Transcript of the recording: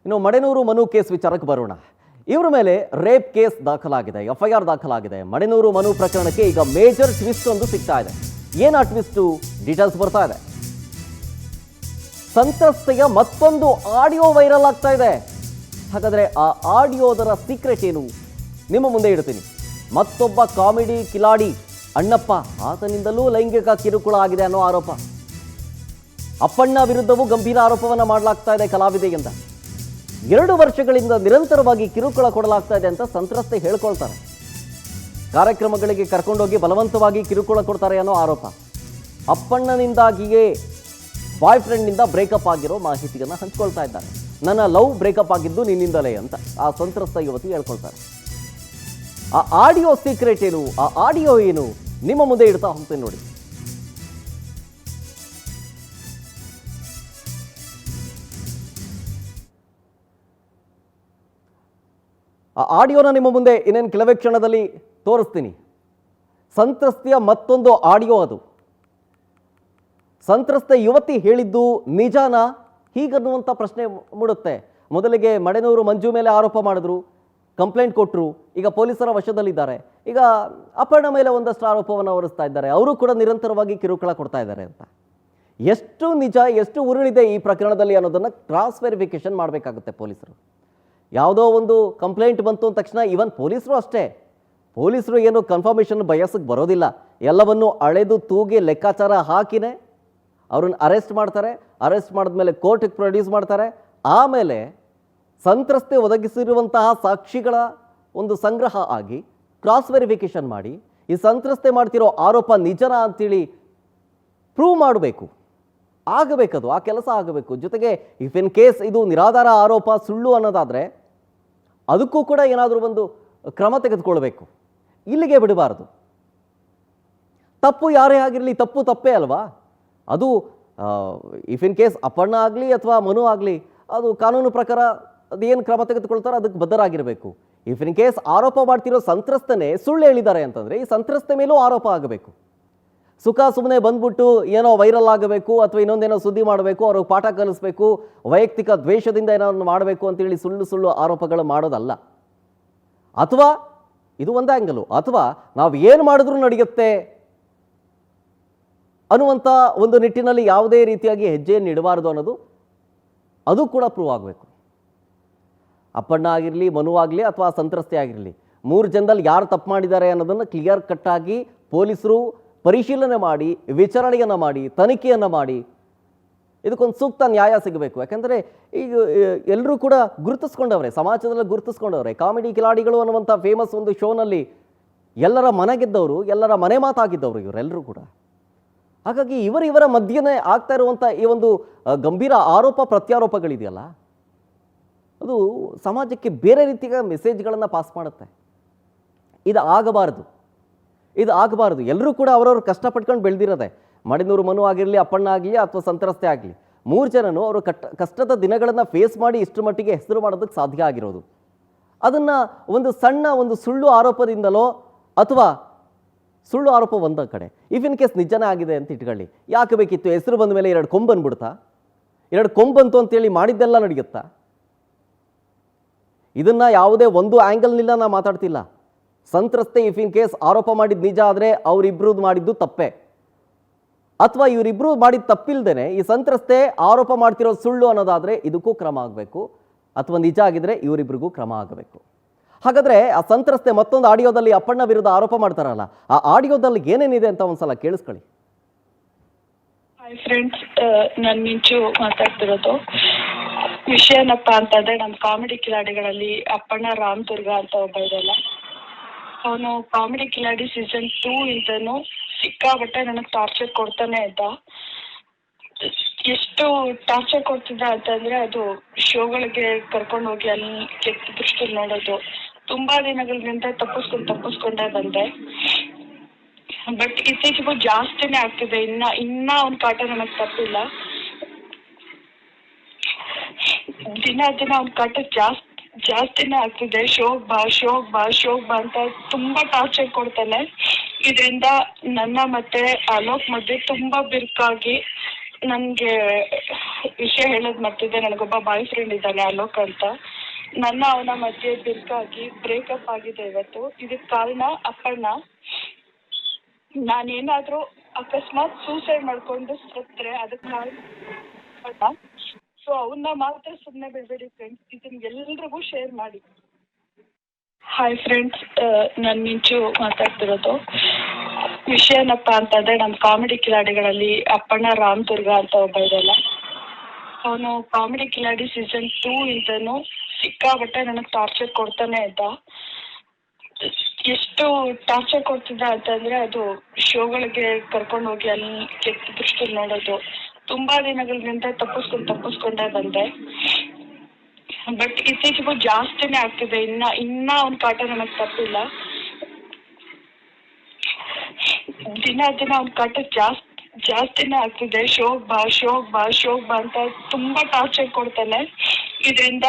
ಇನ್ನು ಮಡೆನೂರು ಮನು ಕೇಸ್ ವಿಚಾರಕ್ಕೆ ಬರೋಣ. ಇವರ ಮೇಲೆ ರೇಪ್ ಕೇಸ್ ದಾಖಲಾಗಿದೆ, FIR ದಾಖಲಾಗಿದೆ. ಮಡೆನೂರು ಮನು ಪ್ರಕರಣಕ್ಕೆ ಈಗ ಮೇಜರ್ ಟ್ವಿಸ್ಟ್ ಒಂದು ಸಿಗ್ತಾ ಇದೆ. ಏನು ಆ ಟ್ವಿಸ್ಟು? ಡೀಟೇಲ್ಸ್ ಬರ್ತಾ ಇದೆ. ಸಂತ್ರಸ್ತೆಯ ಮತ್ತೊಂದು ಆಡಿಯೋ ವೈರಲ್ ಆಗ್ತಾ ಇದೆ. ಹಾಗಾದ್ರೆ ಆ ಆಡಿಯೋದರ ಸೀಕ್ರೆಟ್ ಏನು? ನಿಮ್ಮ ಮುಂದೆ ಇಡ್ತೀನಿ. ಮತ್ತೊಬ್ಬ ಕಾಮಿಡಿ ಕಿಲಾಡಿ ಅಣ್ಣಪ್ಪ, ಆತನಿಂದಲೂ ಲೈಂಗಿಕ ಕಿರುಕುಳ ಆಗಿದೆ ಅನ್ನೋ ಆರೋಪ. ಅಪ್ಪಣ್ಣ ವಿರುದ್ಧವೂ ಗಂಭೀರ ಆರೋಪವನ್ನ ಮಾಡಲಾಗ್ತಾ ಇದೆ ಕಲಾವಿದೆಯಿಂದ. 2 ವರ್ಷಗಳಿಂದ ನಿರಂತರವಾಗಿ ಕಿರುಕುಳ ಕೊಡಲಾಗ್ತಾ ಇದೆ ಅಂತ ಸಂತ್ರಸ್ತೆ ಹೇಳ್ಕೊಳ್ತಾರೆ. ಕಾರ್ಯಕ್ರಮಗಳಿಗೆ ಕರ್ಕೊಂಡೋಗಿ ಬಲವಂತವಾಗಿ ಕಿರುಕುಳ ಕೊಡ್ತಾರೆ ಅನ್ನೋ ಆರೋಪ. ಅಪ್ಪಣ್ಣನಿಂದಾಗಿಯೇ ಬಾಯ್ ಫ್ರೆಂಡ್ನಿಂದ ಬ್ರೇಕಪ್ ಆಗಿರೋ ಮಾಹಿತಿಯನ್ನು ಹಂಚ್ಕೊಳ್ತಾ ಇದ್ದಾರೆ. ನನ್ನ ಲವ್ ಬ್ರೇಕಪ್ ಆಗಿದ್ದು ನಿನ್ನಿಂದಲೇ ಅಂತ ಆ ಸಂತ್ರಸ್ತ ಯುವತಿ ಹೇಳ್ಕೊಳ್ತಾರೆ. ಆ ಆಡಿಯೋ ಸೀಕ್ರೆಟ್ ಏನು, ಆ ಆಡಿಯೋ ಏನು, ನಿಮ್ಮ ಮುಂದೆ ಇಡ್ತಾ ಹೋಗ್ತೀನಿ ನೋಡಿ. ಆ ಆಡಿಯೋನ ನಿಮ್ಮ ಮುಂದೆ ಇನ್ನೇನು ಕೆಲವೇ ಕ್ಷಣದಲ್ಲಿ ತೋರಿಸ್ತೀನಿ. ಸಂತ್ರಸ್ತೆಯ ಮತ್ತೊಂದು ಆಡಿಯೋ ಅದು. ಸಂತ್ರಸ್ತೆ ಯುವತಿ ಹೇಳಿದ್ದು ನಿಜಾನ ಹೀಗನ್ನುವಂಥ ಪ್ರಶ್ನೆ ಮೂಡುತ್ತೆ. ಮೊದಲಿಗೆ ಮಡೆನೂರು ಮಂಜು ಮೇಲೆ ಆರೋಪ ಮಾಡಿದ್ರು, ಕಂಪ್ಲೇಂಟ್ ಕೊಟ್ಟರು, ಈಗ ಪೊಲೀಸರ ವಶದಲ್ಲಿದ್ದಾರೆ. ಈಗ ಅಪರ್ಣ ಮೇಲೆ ಒಂದಷ್ಟು ಆರೋಪವನ್ನು ಹೊರಿಸ್ತಾ ಇದ್ದಾರೆ. ಅವರು ಕೂಡ ನಿರಂತರವಾಗಿ ಕಿರುಕುಳ ಕೊಡ್ತಾ ಇದ್ದಾರೆ ಅಂತ. ಎಷ್ಟು ನಿಜ, ಎಷ್ಟು ಉರುಳಿದೆ ಈ ಪ್ರಕರಣದಲ್ಲಿ ಅನ್ನೋದನ್ನು ಕ್ರಾಸ್ ವೆರಿಫಿಕೇಶನ್ ಮಾಡಬೇಕಾಗುತ್ತೆ ಪೊಲೀಸರು. ಯಾವುದೋ ಒಂದು ಕಂಪ್ಲೇಂಟ್ ಬಂತು ಅಂದ ತಕ್ಷಣ ಈವನ್ ಪೊಲೀಸರು ಅಷ್ಟೇ, ಪೊಲೀಸರು ಏನು ಕನ್ಫರ್ಮೇಷನ್ ಬಯಸಕ್ಕೆ ಬರೋದಿಲ್ಲ. ಎಲ್ಲವನ್ನು ಅಳೆದು ತೂಗಿ ಲೆಕ್ಕಾಚಾರ ಹಾಕಿನೇ ಅವ್ರನ್ನ ಅರೆಸ್ಟ್ ಮಾಡ್ತಾರೆ. ಅರೆಸ್ಟ್ ಮಾಡಿದ್ಮೇಲೆ ಕೋರ್ಟಿಗೆ ಪ್ರೊಡ್ಯೂಸ್ ಮಾಡ್ತಾರೆ. ಆಮೇಲೆ ಸಂತ್ರಸ್ತೆ ಒದಗಿಸಿರುವಂತಹ ಸಾಕ್ಷಿಗಳ ಒಂದು ಸಂಗ್ರಹ ಆಗಿ ಕ್ರಾಸ್ ವೆರಿಫಿಕೇಶನ್ ಮಾಡಿ ಈ ಸಂತ್ರಸ್ತೆ ಮಾಡ್ತಿರೋ ಆರೋಪ ನಿಜನ ಅಂತೇಳಿ ಪ್ರೂವ್ ಮಾಡಬೇಕು. ಆಗಬೇಕದು, ಆ ಕೆಲಸ ಆಗಬೇಕು. ಜೊತೆಗೆ ಇಫ್ ಇನ್ ಕೇಸ್ ಇದು ನಿರಾಧಾರ ಆರೋಪ, ಸುಳ್ಳು ಅನ್ನೋದಾದರೆ ಅದಕ್ಕೂ ಕೂಡ ಏನಾದರೂ ಒಂದು ಕ್ರಮ ತೆಗೆದುಕೊಳ್ಬೇಕು. ಇಲ್ಲಿಗೆ ಬಿಡಬಾರ್ದು. ತಪ್ಪು ಯಾರೇ ಆಗಿರಲಿ, ತಪ್ಪು ತಪ್ಪೇ ಅಲ್ವಾ? ಅದು ಇಫ್ ಇನ್ ಕೇಸ್ ಅಪರ್ಣ ಆಗಲಿ ಅಥವಾ ಮನು ಆಗಲಿ, ಅದು ಕಾನೂನು ಪ್ರಕಾರ ಅದೇನು ಕ್ರಮ ತೆಗೆದುಕೊಳ್ತಾರೋ ಅದಕ್ಕೆ ಬದ್ಧರಾಗಿರಬೇಕು. ಇಫ್ ಇನ್ ಕೇಸ್ ಆರೋಪ ಮಾಡ್ತಿರೋ ಸಂತ್ರಸ್ತನೇ ಸುಳ್ಳು ಹೇಳಿದ್ದಾರೆ ಅಂತಂದರೆ ಈ ಸಂತ್ರಸ್ತೆ ಮೇಲೂ ಆರೋಪ ಆಗಬೇಕು. ಸುಖ ಸುಮ್ಮನೆ ಬಂದ್ಬಿಟ್ಟು ಏನೋ ವೈರಲ್ ಆಗಬೇಕು ಅಥವಾ ಇನ್ನೊಂದೇನೋ ಸುದ್ದಿ ಮಾಡಬೇಕು, ಅವ್ರಿಗೆ ಪಾಠ ಕಲಿಸ್ಬೇಕು, ವೈಯಕ್ತಿಕ ದ್ವೇಷದಿಂದ ಏನೋ ಮಾಡಬೇಕು ಅಂತೇಳಿ ಸುಳ್ಳು ಸುಳ್ಳು ಆರೋಪಗಳು ಮಾಡೋದಲ್ಲ. ಅಥವಾ ಇದು ಒಂದು ಆ್ಯಂಗಲು, ಅಥವಾ ನಾವು ಏನು ಮಾಡಿದ್ರೂ ನಡೆಯುತ್ತೆ ಅನ್ನುವಂಥ ಒಂದು ನಿಟ್ಟಿನಲ್ಲಿ ಯಾವುದೇ ರೀತಿಯಾಗಿ ಹೆಜ್ಜೆಯನ್ನು ಇಡಬಾರ್ದು ಅನ್ನೋದು ಅದು ಕೂಡ ಪ್ರೂವ್ ಆಗಬೇಕು. ಅಪ್ಪಣ್ಣ ಆಗಿರಲಿ, ಮನು ಆಗಲಿ ಅಥವಾ ಸಂತ್ರಸ್ತೆ ಆಗಿರಲಿ, 3 ಜನದಲ್ಲಿ ಯಾರು ತಪ್ಪು ಮಾಡಿದ್ದಾರೆ ಅನ್ನೋದನ್ನು ಕ್ಲಿಯರ್ ಕಟ್ಟಾಗಿ ಪೊಲೀಸರು ಪರಿಶೀಲನೆ ಮಾಡಿ, ವಿಚಾರಣೆಯನ್ನು ಮಾಡಿ, ತನಿಖೆಯನ್ನು ಮಾಡಿ ಇದಕ್ಕೊಂದು ಸೂಕ್ತ ನ್ಯಾಯ ಸಿಗಬೇಕು. ಯಾಕಂದರೆ ಈಗ ಎಲ್ಲರೂ ಕೂಡ ಗುರುತಿಸ್ಕೊಂಡವ್ರೆ, ಸಮಾಜದಲ್ಲಿ ಗುರುತಿಸ್ಕೊಂಡವ್ರೆ. ಕಾಮಿಡಿ ಕಿಲಾಡಿಗಳು ಅನ್ನುವಂಥ ಫೇಮಸ್ ಒಂದು ಶೋನಲ್ಲಿ ಎಲ್ಲರ ಮನೆಗಿದ್ದವರು, ಎಲ್ಲರ ಮನೆ ಮಾತಾಗಿದ್ದವರು ಇವರೆಲ್ಲರೂ ಕೂಡ. ಹಾಗಾಗಿ ಇವರ ಮಧ್ಯೆ ಆಗ್ತಾ ಇರುವಂಥ ಈ ಒಂದು ಗಂಭೀರ ಆರೋಪ ಪ್ರತ್ಯಾರೋಪಗಳಿದೆಯಲ್ಲ, ಅದು ಸಮಾಜಕ್ಕೆ ಬೇರೆ ರೀತಿಯ ಮೆಸೇಜ್ಗಳನ್ನು ಪಾಸ್ ಮಾಡುತ್ತೆ. ಇದು ಆಗಬಾರ್ದು. ಎಲ್ಲರೂ ಕೂಡ ಅವರವ್ರು ಕಷ್ಟಪಟ್ಕೊಂಡು ಬೆಳೆದಿರೋದೆ. ಮಡೆನೂರು ಮನು ಆಗಿರಲಿ, ಅಪ್ಪಣ್ಣ ಆಗಲಿ ಅಥವಾ ಸಂತ್ರಸ್ತೆ ಆಗಲಿ, 3 ಜನನು ಅವರು ಕಷ್ಟದ ದಿನಗಳನ್ನು ಫೇಸ್ ಮಾಡಿ ಇಷ್ಟರ ಮಟ್ಟಿಗೆ ಹೆಸರು ಮಾಡೋದಕ್ಕೆ ಸಾಧ್ಯ ಆಗಿರೋದು. ಅದನ್ನು ಒಂದು ಸಣ್ಣ ಒಂದು ಸುಳ್ಳು ಆರೋಪದಿಂದಲೋ ಅಥವಾ ಸುಳ್ಳು ಆರೋಪ ಒಂದ ಕಡೆ, ಇಫ್ ಇನ್ ಕೇಸ್ ನಿಜನೇ ಆಗಿದೆ ಅಂತ ಇಟ್ಕೊಳ್ಳಿ, ಯಾಕೆ ಬೇಕಿತ್ತು? ಹೆಸರು ಬಂದ ಮೇಲೆ 2 ಕೊಂಬು ಬಂದ್ಬಿಡ್ತಾ? 2 ಕೊಂಬು ಬಂತು ಅಂತೇಳಿ ಮಾಡಿದ್ದೆಲ್ಲ ನಡೆಯುತ್ತಾ? ಇದನ್ನು ಯಾವುದೇ ಒಂದು ಆ್ಯಂಗಲ್ನಿಲ್ಲ ನಾ ಮಾತಾಡ್ತಿಲ್ಲ. ಸಂತ್ರಸ್ತೆ ಇಫ್ ಇನ್ ಕೇಸ್ ಆರೋಪ ಮಾಡಿದ್ದು ನಿಜ ಆದರೆ ಅವರಿಬ್ರು ಮಾಡಿದ್ದು ತಪ್ಪೇ, ಅಥವಾ ಇವರಿಬ್ರು ಮಾಡಿದ್ದು ತಪ್ಪಿಲ್ದೇನೆ ಈ ಸಂತ್ರಸ್ತೆ ಆರೋಪ ಮಾಡ್ತಿರೋ ಸುಳ್ಳು ಅನ್ನೋದಾದರೆ ಇದಕ್ಕೂ ಕ್ರಮ ಆಗಬೇಕು, ಅಥವಾ ನಿಜ ಆಗಿದ್ರೆ ಇವರಿಬ್ರಿಗೂ ಕ್ರಮ ಆಗಬೇಕು. ಹಾಗಾದರೆ ಆ ಸಂತ್ರಸ್ತೆ ಮತ್ತೊಂದು ಆಡಿಯೋದಲ್ಲಿ ಅಪ್ಪಣ್ಣ ವಿರುದ್ಧ ಆರೋಪ ಮಾಡ್ತಾರಲ್ಲ, ಆ ಆಡಿಯೋದಲ್ಲಿ ಏನೇನಿದೆ ಅಂತ ಒಂದ್ಸಲ ಕೇಳಿಸ್ಕೊಳ್ಳಿ. ಹಾಯ್ ಫ್ರೆಂಡ್ಸ್, ನಾನು ಮಿಂಚು ಮಾತಾಡ್ತಿರೋದು. ವಿಷಯ ಏನಪ್ಪ ಅಂತಂದ್ರೆ, ನಮ್ಮ ಕಾಮಿಡಿ ಕಿಲಾಡಿಗಳಲ್ಲಿ ಅಪ್ಪಣ್ಣ ರಾಮದುರ್ಗ ಅಂತ ಒಬ್ಬ ಇದಲ್ಲ, ಅವನು ಕಾಮಿಡಿ ಕಿಲಾಡಿ ಸೀಸನ್ 2 ಇಂದನು ಸಿಕ್ಕಾಬಟ್ಟೆ ನನಗೆ ಟಾರ್ಚರ್ ಕೊಡ್ತಾನೆ ಇದ್ದ. ಎಷ್ಟು ಟಾರ್ಚರ್ ಕೊಡ್ತಿದ್ದ ಅಂತಂದ್ರೆ, ಅದು ಶೋಗಳಿಗೆ ಕರ್ಕೊಂಡು ಹೋಗಿ ಅಲ್ಲಿ ಕೆಟ್ಟ ದೃಷ್ಟಿಯಲ್ಲಿ ನೋಡೋದು. ತುಂಬಾ ದಿನಗಳಿಂದ ತಪ್ಪಿಸ್ಕೊಂಡೇ ಬಂದೆ. ಬಟ್ ಇತ್ತೀಚೆಗೂ ಜಾಸ್ತಿನೇ ಆಗ್ತಿದೆ. ಇನ್ನ ಅವ್ನ ಕಾಟ ನನಗೆ ತಪ್ಪಿಲ್ಲ. ದಿನ ಅವ್ನ ಕಾಟ ಜಾಸ್ತಿನೇ ಆಗ್ತಿದೆ. ಶೋಗ್ ಬಾ ಅಂತ ತುಂಬಾ ಟಾರ್ಚರ್ ಕೊಡ್ತಾನೆ. ಇದರಿಂದ ನನ್ನ ಮತ್ತೆ ಅಲೋಕ್ ಮಧ್ಯೆ ತುಂಬಾ ಬಿರುಕಾಗಿ ನನ್ಗೆ ವಿಷಯ ಹೇಳೋದ್ ಮರ್ತಿದ್ದೆ. ನನಗೊಬ್ಬ ಬಾಯ್ ಫ್ರೆಂಡ್ ಇದ್ದಾನೆ, ಅಲೋಕ್ ಅಂತ. ನನ್ನ ಅವನ ಮಧ್ಯೆ ಬಿರುಕಾಗಿ ಬ್ರೇಕಪ್ ಆಗಿದೆ ಇವತ್ತು. ಇದಕ್ ಕಾರಣ ಅಪ್ಪಣ್ಣ. ನಾನೇನಾದ್ರೂ ಅಕಸ್ಮಾತ್ ಸೂಸೈಡ್ ಮಾಡ್ಕೊಂಡು ಸತ್ರೆ ಅದಕ್ಕೆ ಕಾರಣ. ಸೊ ಅವನ್ನ ಮಾತ್ರ ಸುಮ್ಮನೆ ಬಿಡ್ಬೇಡಿ ಫ್ರೆಂಡ್ಸ್, ಇದನ್ನ ಎಲ್ರಿಗೂ ಶೇರ್ ಮಾಡಿ. ಹಾಯ್ ಫ್ರೆಂಡ್ಸ್, ನಾನು ಮಿಂಚು ಮಾತಾಡ್ತಿರೋದು. ವಿಷಯ ಏನಪ್ಪ ಅಂತಂದ್ರೆ, ನಮ್ಮ ಕಾಮಿಡಿ ಕಿಲಾಡಿಗಳಲ್ಲಿ ಅಪ್ಪಣ್ಣ ರಾಮದುರ್ಗ ಅಂತ ಒಬ್ಬ ಇದಲ್ಲ, ಅವನು ಕಾಮಿಡಿ ಕಿಲಾಡಿ ಸೀಸನ್ 2 ಇಂದನು ಸಿಕ್ಕಾಬಟ್ಟೆ ನನಗೆ ಟಾರ್ಚರ್ ಕೊಡ್ತಾನೆ ಇದ್ದ. ಎಷ್ಟು ಟಾರ್ಚರ್ ಕೊಡ್ತಿದ್ದ ಅಂತಂದ್ರೆ, ಅದು ಶೋಗಳಿಗೆ ಕರ್ಕೊಂಡು ಹೋಗಿ ಅಲ್ಲಿ ಕೆಟ್ಟ ದೃಷ್ಟಿಯಲ್ಲಿ ನೋಡೋದು. ತುಂಬಾ ದಿನಗಳಿಂದ ತಪ್ಪಿಸ್ಕೊಂಡೇ ಬಂದೆ. ಬಟ್ ಇತ್ತೀಚೆಗೂ ಜಾಸ್ತಿನೇ ಆಗ್ತಿದೆ. ಇನ್ನ ಅವ್ನ ಕಾಟ ನನಗೆ ತಪ್ಪಿಲ್ಲ. ದಿನ ಅವ್ನ ಕಾಟ ಜಾಸ್ತಿನೇ ಆಗ್ತಿದೆ. ಶೋಗ್ ಬಾ ಅಂತ ತುಂಬಾ ಟಾರ್ಚರ್ ಕೊಡ್ತಾನೆ. ಇದರಿಂದ